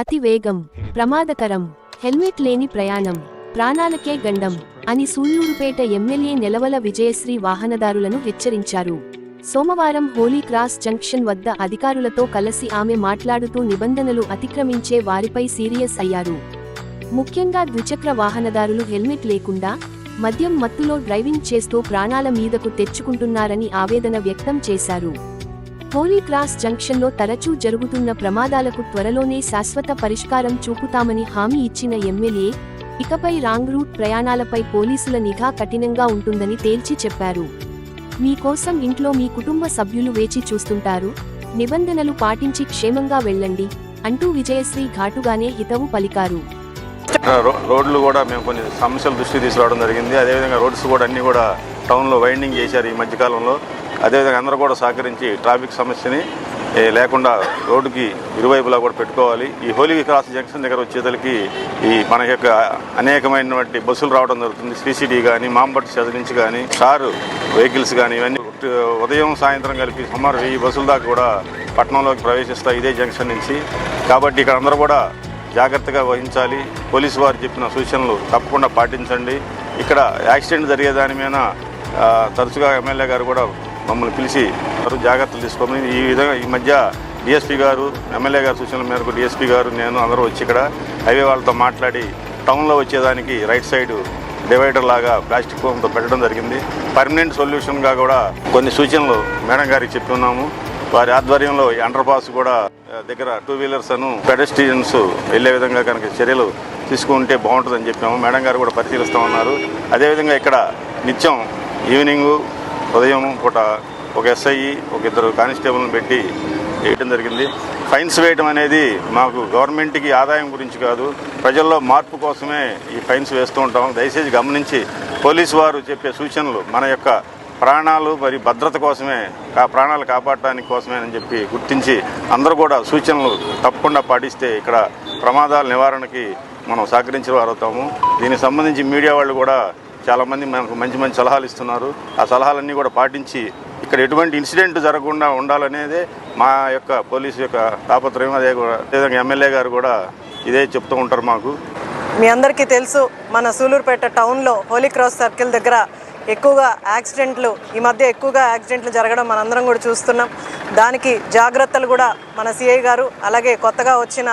అతి వేగం ప్రమాదకరం, హెల్మెట్ లేని ప్రయాణం ప్రాణాలకే గండం అని సూళ్లూరుపేట ఎమ్మెల్యే నెలవల విజయశ్రీ వాహనదారులను హెచ్చరించారు. సోమవారం హోలీ క్రాస్ జంక్షన్ వద్ద అధికారులతో కలిసి ఆమె మాట్లాడుతూ నిబంధనలు అతిక్రమించే వారిపై సీరియస్ అయ్యారు. ముఖ్యంగా ద్విచక్ర వాహనదారులు హెల్మెట్ లేకుండా మద్యం మత్తులో డ్రైవింగ్ చేస్తూ ప్రాణాల మీదకు తెచ్చుకుంటున్నారని ఆవేదన వ్యక్తం చేశారు. హోలీ క్రాస్ జంక్షన్లో తరచూ జరుగుతున్న ప్రమాదాలకు త్వరలోనే శాశ్వత పరిష్కారం చూపుతామని హామీ ఇచ్చిన ఎమ్మెల్యే ఇకపై రాంగ్ రూట్ ప్రయాణాలపై పోలీసుల నిఘా కఠినంగా ఉంటుందని తేల్చి చెప్పారు. మీకోసం ఇంట్లో మీ కుటుంబ సభ్యులు వేచి చూస్తుంటారు, నిబంధనలు పాటించి క్షేమంగా వెళ్ళండి అంటూ విజయశ్రీ ఘాటుగానే హితవు పలికారు. రోడ్లు కూడా మేము కొన్ని సమస్యల దృష్టికి తీసుకురావడం జరిగింది. అదేవిధంగా రోడ్స్ కూడా అన్నీ కూడా టౌన్లో వైండింగ్ చేశారు ఈ మధ్యకాలంలో. అదేవిధంగా అందరూ కూడా సహకరించి ట్రాఫిక్ సమస్యని లేకుండా రోడ్డుకి ఇరువైపులా కూడా పెట్టుకోవాలి. ఈ హోలీ క్రాస్ జంక్షన్ దగ్గర వచ్చేతలకి ఈ మన యొక్క అనేకమైనటువంటి బస్సులు రావడం జరుగుతుంది. శ్రీసిటీ కానీ, మాంబట్ చదువు నుంచి కానీ, కారు వెహికల్స్ కానీ ఇవన్నీ ఉదయం సాయంత్రం కలిపి సుమారు 1000 బస్సుల దాకా కూడా పట్టణంలోకి ప్రవేశిస్తాయి ఇదే జంక్షన్ నుంచి. కాబట్టి ఇక్కడ అందరూ కూడా జాగ్రత్తగా వహించాలి. పోలీసు వారు చెప్పిన సూచనలు తప్పకుండా పాటించండి. ఇక్కడ యాక్సిడెంట్ జరిగేదాని మీద తరచుగా ఎమ్మెల్యే గారు కూడా మమ్మల్ని పిలిచి జాగ్రత్తలు తీసుకోమని ఈ విధంగా ఈ మధ్య డిఎస్పీ గారు, ఎమ్మెల్యే గారి సూచనల మేరకు డిఎస్పీ గారు, నేను అందరూ వచ్చి ఇక్కడ హైవే వాళ్ళతో మాట్లాడి టౌన్లో వచ్చేదానికి రైట్ సైడ్ డివైడర్ లాగా ప్లాస్టిక్ ఫోమ్తో పెట్టడం జరిగింది. పర్మనెంట్ సొల్యూషన్గా కూడా కొన్ని సూచనలు మేడం గారికి చెప్పి ఉన్నాము. వారి ఆధ్వర్యంలో ఈ అండర్ పాస్ కూడా దగ్గర 2 వీలర్స్ పెడెస్ట్రియన్స్ వెళ్లే విధంగా కనుక చర్యలు తీసుకుంటే బాగుంటుందని చెప్పాము. మేడం గారు కూడా పరిశీలిస్తామన్నారు. అదేవిధంగా ఇక్కడ నిత్యం ఈవినింగు ఉదయం పూట ఒక ఎస్ఐ, ఒక 2 కానిస్టేబుల్ని పెట్టి వేయడం జరిగింది. ఫైన్స్ వేయడం అనేది మాకు గవర్నమెంట్కి ఆదాయం గురించి కాదు, ప్రజల్లో మార్పు కోసమే ఈ ఫైన్స్ వేస్తూ ఉంటాం. దయచేసి గమనించి పోలీసు వారు చెప్పే సూచనలు మన యొక్క ప్రాణాలు మరి భద్రత కోసమే, ప్రాణాలు కాపాడటానికి కోసమే అని చెప్పి గుర్తించి అందరూ కూడా సూచనలు తప్పకుండా పాటిస్తే ఇక్కడ ప్రమాదాల నివారణకి మనం సహకరించిన వారు అవుతాము. దీనికి సంబంధించి మీడియా వాళ్ళు కూడా చాలామంది మనకు మంచి మంచి సలహాలు ఇస్తున్నారు. ఆ సలహాలన్నీ కూడా పాటించి ఇక్కడ ఎటువంటి ఇన్సిడెంట్ జరగకుండా ఉండాలనేదే మా యొక్క పోలీసు యొక్క తాపత్రయం. అదేవిధంగా ఎమ్మెల్యే గారు కూడా ఇదే చెప్తూ ఉంటారు మాకు. మీ అందరికీ తెలుసు, మన సూలూరుపేట టౌన్లో హోలీ క్రాస్ సర్కిల్ దగ్గర ఎక్కువగా ఈ మధ్య ఎక్కువగా యాక్సిడెంట్లు జరగడం మనందరం కూడా చూస్తున్నాం. దానికి జాగ్రత్తలు కూడా మన సిఐ గారు, అలాగే కొత్తగా వచ్చిన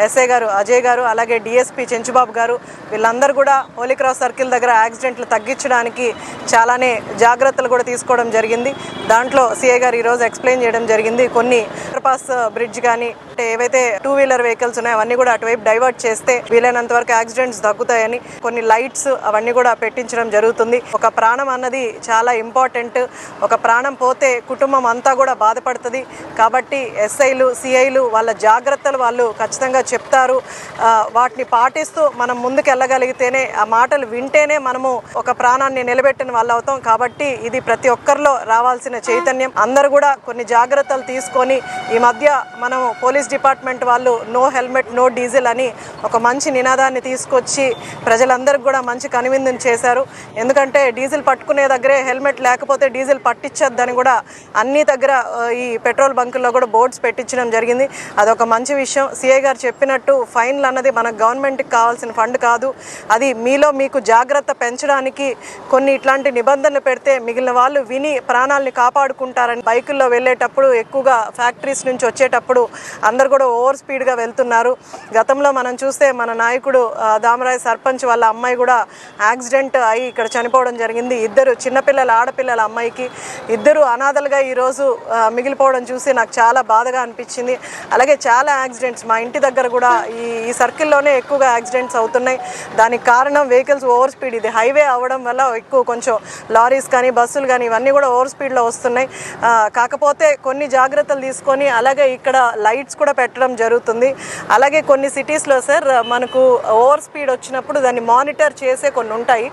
ఎస్ఐ గారు అజయ్ గారు, అలాగే డిఎస్పీ చెంచుబాబు గారు వీళ్ళందరూ కూడా హోలీ క్రాస్ సర్కిల్ దగ్గర యాక్సిడెంట్లు తగ్గించడానికి చాలానే జాగ్రత్తలు కూడా తీసుకోవడం జరిగింది. దాంట్లో సిఐ గారు ఈరోజు ఎక్స్ప్లెయిన్ చేయడం జరిగింది. కొన్ని అండర్ పాస్ బ్రిడ్జ్ కానీ అంటే ఏవైతే 2 వీలర్ వెహికల్స్ ఉన్నాయో అవన్నీ కూడా అటువైపు డైవర్ట్ చేస్తే వీలైనంత వరకు యాక్సిడెంట్స్ తగ్గుతాయని, కొన్ని లైట్స్ అవన్నీ కూడా పెట్టించడం జరుగుతుంది. ఒక ప్రాణం అన్నది చాలా ఇంపార్టెంట్. ఒక ప్రాణం పోతే కుటుంబం అంతా కూడా బాధపడుతుంది. కాబట్టి ఎస్ఐలు, సిఐలు వాళ్ళ జాగ్రత్తలు వాళ్ళు ఖచ్చితంగా చెప్తారు. వాటిని పాటిస్తూ మనం ముందుకు వెళ్ళగలిగితేనే, ఆ మాటలు వింటేనే మనము ఒక ప్రాణాన్ని నిలబెట్టిన వాళ్ళు అవుతాం. కాబట్టి ఇది ప్రతి ఒక్కరిలో రావాల్సిన చైతన్యం. అందరూ కూడా కొన్ని జాగ్రత్తలు తీసుకొని ఈ మధ్య మనము పోలీస్ డిపార్ట్మెంట్ వాళ్ళు నో హెల్మెట్ నో డీజిల్ అని ఒక మంచి నినాదాన్ని తీసుకొచ్చి ప్రజలందరికీ కూడా మంచి కనువిందుని చేశారు. ఎందుకంటే డీజిల్ పట్టుకునే దగ్గరే హెల్మెట్ లేకపోతే డీజిల్ పట్టించొద్దని కూడా అన్ని దగ్గర ఈ పెట్రోల్ బంకుల్లో కూడా బోర్డ్స్ పెట్టించడం జరిగింది. అదొక మంచి విషయం. సిఐ గారు చెప్పినట్టు ఫైన్లు అన్నది మన గవర్నమెంట్కి కావాల్సిన ఫండ్ కాదు. అది మీలో మీకు జాగ్రత్త పెంచడానికి కొన్ని ఇట్లాంటి నిబంధనలు పెడితే మిగిలిన వాళ్ళు విని ప్రాణాలని కాపాడుకుంటారని. బైకుల్లో వెళ్ళేటప్పుడు ఎక్కువగా ఫ్యాక్టరీస్ నుంచి వచ్చేటప్పుడు అందరు కూడా ఓవర్ స్పీడ్గా వెళ్తున్నారు. గతంలో మనం చూస్తే మన నాయకుడు దామరాయ సర్పంచ్ వాళ్ళ అమ్మాయి కూడా యాక్సిడెంట్ అయ్యి ఇక్కడ చనిపోవడం జరిగింది. 2 చిన్నపిల్లల ఆడపిల్లల అమ్మాయికి 2 అనాథలుగా ఈరోజు మిగిలిపోవడం చూసి నాకు చాలా బాధగా అనిపించింది. అలాగే చాలా యాక్సిడెంట్స్ మా ఇంటి దగ్గర కూడా ఈ సర్కిల్లోనే ఎక్కువగా యాక్సిడెంట్స్ అవుతున్నాయి. దానికి కారణం వెహికల్స్ ఓవర్ స్పీడ్. ఇది హైవే అవ్వడం వల్ల ఎక్కువ కొంచెం లారీస్ కానీ బస్సులు కానీ ఇవన్నీ కూడా ఓవర్ స్పీడ్లో వస్తున్నాయి. కాకపోతే కొన్ని జాగ్రత్తలు తీసుకొని అలాగే ఇక్కడ లైట్స్ కూడా పెట్టడం జరుగుతుంది. అలాగే కొన్ని సిటీస్లో సార్ మనకు ఓవర్ స్పీడ్ వచ్చినప్పుడు దాన్ని మానిటర్ చేసే కొన్ని ఉంటాయి.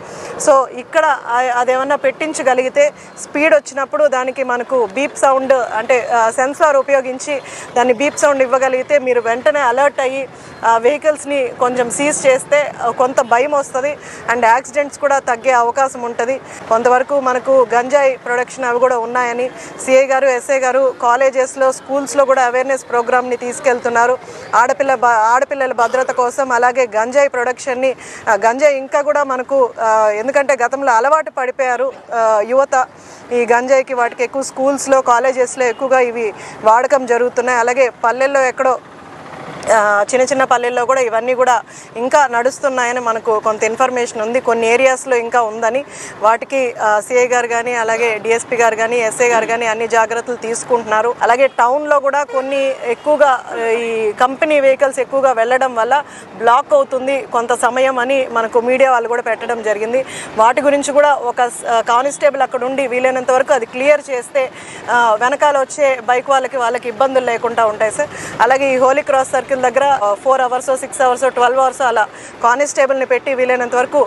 సో ఇక్కడ అదేమన్నా పెట్టించగలిగితే స్పీడ్ వచ్చినప్పుడు దానికి మనకు బీప్ సౌండ్ అంటే సెన్సార్ ఉపయోగించి దాన్ని బీప్ సౌండ్ ఇవ్వగలిగితే మీరు వెంటనే అలర్ట్ అయ్యి వెహికల్స్ని కొంచెం సీజ్ చేస్తే కొంత భయం వస్తుంది అండ్ యాక్సిడెంట్స్ కూడా తగ్గే అవకాశం ఉంటుంది. కొంతవరకు మనకు గంజాయి ప్రొడక్షన్ అవి కూడా ఉన్నాయని సిఐ గారు, ఎస్ఐ గారు కాలేజెస్లో, స్కూల్స్లో కూడా అవేర్నెస్ ప్రోగ్రామ్ని తీసుకెళ్తున్నారు. ఆడపిల్లల భద్రత కోసం. అలాగే గంజాయి ప్రొడక్షన్ని, గంజాయి ఇంకా కూడా మనకు ఎందుకంటే గతంలో అలవాటు పడిపోయారు యువత ఈ గంజాయికి, వాటికి ఎక్కువ స్కూల్స్లో, కాలేజెస్లో ఎక్కువగా ఇవి వాడకం జరుగుతున్నాయి. అలాగే పల్లెల్లో ఎక్కడో చిన్న చిన్న పల్లెల్లో కూడా ఇవన్నీ కూడా ఇంకా నడుస్తున్నాయని మనకు కొంత ఇన్ఫర్మేషన్ ఉంది. కొన్ని ఏరియాస్లో ఇంకా ఉందని, వాటికి సిఐ గారు కానీ, అలాగే డిఎస్పీ గారు కానీ, ఎస్ఐ గారు కానీ అన్ని జాగ్రత్తలు తీసుకుంటున్నారు. అలాగే టౌన్లో కూడా కొన్ని ఎక్కువగా ఈ కంపెనీ వెహికల్స్ ఎక్కువగా వెళ్ళడం వల్ల బ్లాక్ అవుతుంది కొంత సమయం అని మనకు మీడియా వాళ్ళు కూడా పెట్టడం జరిగింది. వాటి గురించి కూడా ఒక కానిస్టేబుల్ అక్కడ ఉండి వీలైనంత వరకు అది క్లియర్ చేస్తే వెనకాల వచ్చే బైక్ వాళ్ళకి ఇబ్బందులు లేకుండా ఉంటాయి సార్. అలాగే ఈ హోలీ క్రాస్ సర్కిల్ దగ్గర 4 hours, 6 hours, 12 hours అలా కానిస్టేబుల్ని పెట్టి వీలైనంత వరకు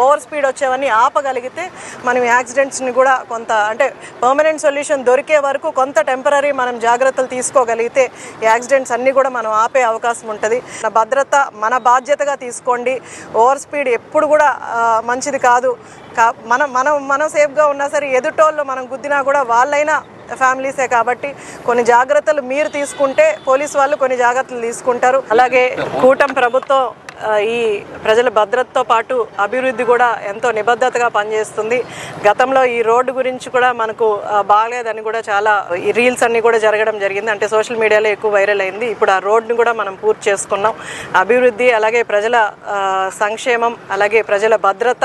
ఓవర్ స్పీడ్ వచ్చేవన్నీ ఆపగలిగితే మనం యాక్సిడెంట్స్ని కూడా కొంత అంటే పర్మనెంట్ సొల్యూషన్ దొరికే వరకు కొంత టెంపరీ మనం జాగ్రత్తలు తీసుకోగలిగితే ఈ యాక్సిడెంట్స్ అన్నీ కూడా మనం ఆపే అవకాశం ఉంటుంది. భద్రత మన బాధ్యతగా తీసుకోండి. ఓవర్ స్పీడ్ ఎప్పుడు కూడా మంచిది కాదు. మనం సేఫ్గా ఉన్నా సరే ఎదుటోళ్ళు మనం గుద్దినా కూడా వాళ్ళైనా ఫ్యామిలీసే కాబట్టి కొన్ని జాగ్రత్తలు మీరు తీసుకుంటే పోలీసు వాళ్ళు కొన్ని జాగ్రత్తలు తీసుకుంటారు. అలాగే కూటమి ప్రభుత్వం ఈ ప్రజల భద్రతతో పాటు అభివృద్ధి కూడా ఎంతో నిబద్ధతగా పనిచేస్తుంది. గతంలో ఈ రోడ్డు గురించి కూడా మనకు బాగలేదని కూడా చాలా ఈ రీల్స్ అన్నీ కూడా జరగడం జరిగింది. అంటే సోషల్ మీడియాలో ఎక్కువ వైరల్ అయింది. ఇప్పుడు ఆ రోడ్డుని కూడా మనం పూర్తి చేసుకున్నాం. అభివృద్ధి, అలాగే ప్రజల సంక్షేమం, అలాగే ప్రజల భద్రత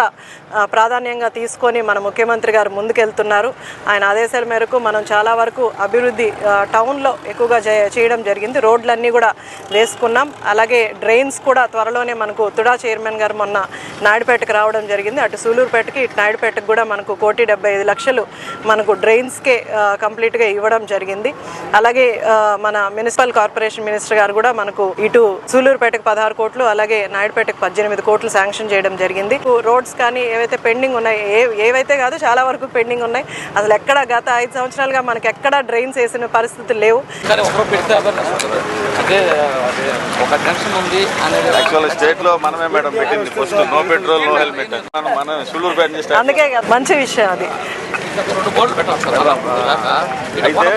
ప్రాధాన్యంగా తీసుకొని మన ముఖ్యమంత్రి గారు ముందుకెళ్తున్నారు. ఆయన ఆదేశాల మేరకు మనం చాలా వరకు అభివృద్ధి టౌన్లో ఎక్కువగా చేయడం జరిగింది. రోడ్లన్నీ కూడా వేసుకున్నాం. అలాగే డ్రైన్స్ కూడా త్వరలోనే మనకు తుడా చైర్మన్ గారు మొన్న నాయుడుపేటకు రావడం జరిగింది. అటు సూలూరుపేటకి, ఇటు నాయుడుపేటకు కూడా మనకు 1,75,00,000 మనకు డ్రైన్స్కే కంప్లీట్గా ఇవ్వడం జరిగింది. అలాగే మన మున్సిపల్ కార్పొరేషన్ మినిస్టర్ గారు కూడా మనకు ఇటు సూలూరుపేటకు 16 కోట్లు, అలాగే నాయుడుపేటకు 18 కోట్లు శాంక్షన్ చేయడం జరిగింది. రోడ్స్ కానీ ఏవైతే పెండింగ్ ఉన్నాయి, ఏవైతే కాదు చాలా వరకు పెండింగ్ ఉన్నాయి. అసలు ఎక్కడ గత 5 సంవత్సరాలుగా మనకి ఎక్కడ డ్రైన్స్ వేసిన పరిస్థితులు లేవు. స్టేట్ లో మనమే మేడం పెట్టింది first no petrol no helmet. మన సూలూరుపేట నుంచి అందుకే మంచి విషయం అది. అయితే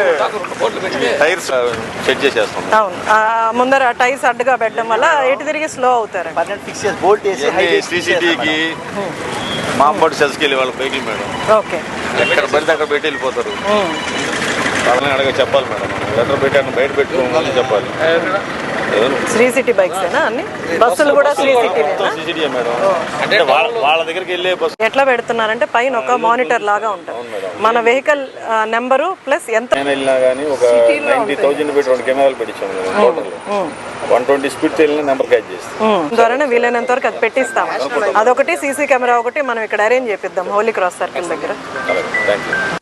టైర్స్ సెట్ చేసేస్తాం. అవును, ముందర టైర్స్ అడ్డుగా పెట్టడం వల్ల ఎటు తిరిగి స్లో అవుతారు. సిసిటీకి మాంబోర్డ్ సెల్స్కి వెళ్ళి వాళ్ళ బైకులు మేడం. ఓకే, ఎక్కడ పడితే అక్కడ పెట్టి వెళ్ళిపోతారు. వాళ్ళని అడగ చెప్పాలి మేడం. లెటర్ పెట్టాను బయట పెట్టుకోమని చెప్పాలి. శ్రీ సిటీ బైక్స్ అన్ని బస్సులు కూడా శ్రీ సిటీ మేడం. అంటే వాళ్ళ దగ్గరికి వెళ్ళే బస్సు ఎట్లా పెడుతున్నారంటే పైన ఒక మానిటర్ లాగా ఉంటుంది. మన వెహికల్ నెంబరు ప్లస్ ఎంత వెళ్ళినా కానీ ఒక 90,000 పెట్టి 2 కెమెరాలు పెట్టించాము టోటల్ 120 స్పీడ్ వెళ్ళిన నెంబర్ క్యాచ్ చేస్తాం. ద్వారానే వీలైనంత వరకు అది పెట్టిస్తాం. అదొకటి, సీసీ కెమెరా ఒకటి మనం ఇక్కడ అరేంజ్ చేపిద్దాం హోలీ క్రాస్ సర్కిల్ దగ్గర. Thank you.